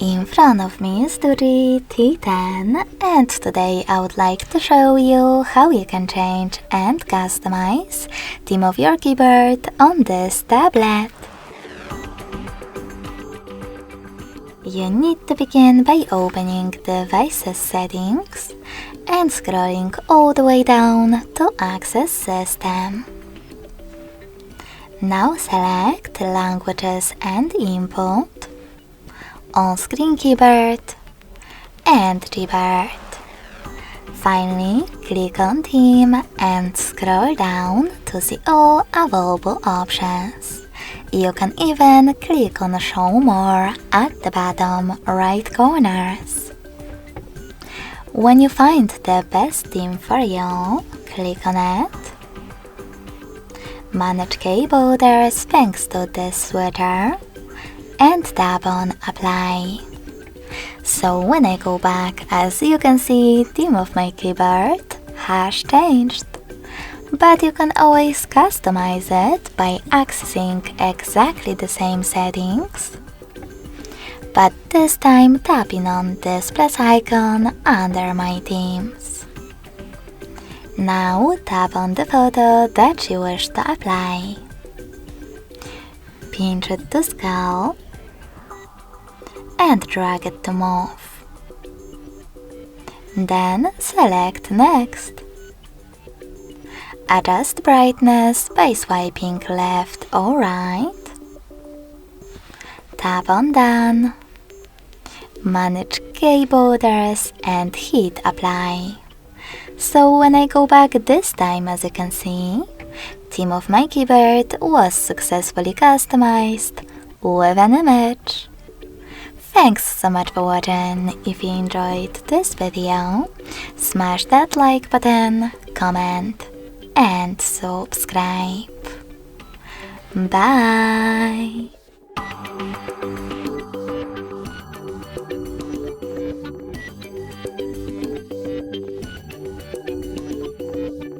In front of me is DOOGEE T10, and today I would like to show you how you can change and customize theme of your keyboard on this tablet. You need to begin by opening Devices Settings and scrolling all the way down to Access System. Now select Languages and Input, On-Screen Keyboard and Gboard. Finally, click on Theme and scroll down to see all available options. You can even click on Show More at the bottom right corners. When you find the best theme for you, click on it. Manage key borders thanks to this switcher and tap on Apply. So when I go back, as you can see, theme of my keyboard has changed. But you can always customize it by accessing exactly the same settings, but this time tapping on this plus icon under My Themes. Now tap on the photo that you wish to apply. Pinch it to scale and drag it to move. Then select Next. Adjust brightness by swiping left or right. Tap on Done. Manage key borders and hit Apply. So when I go back this time, as you can see, theme of my keyboard was successfully customized with an image. Thanks so much for watching. If you enjoyed this video, smash that like button, comment and subscribe. Bye!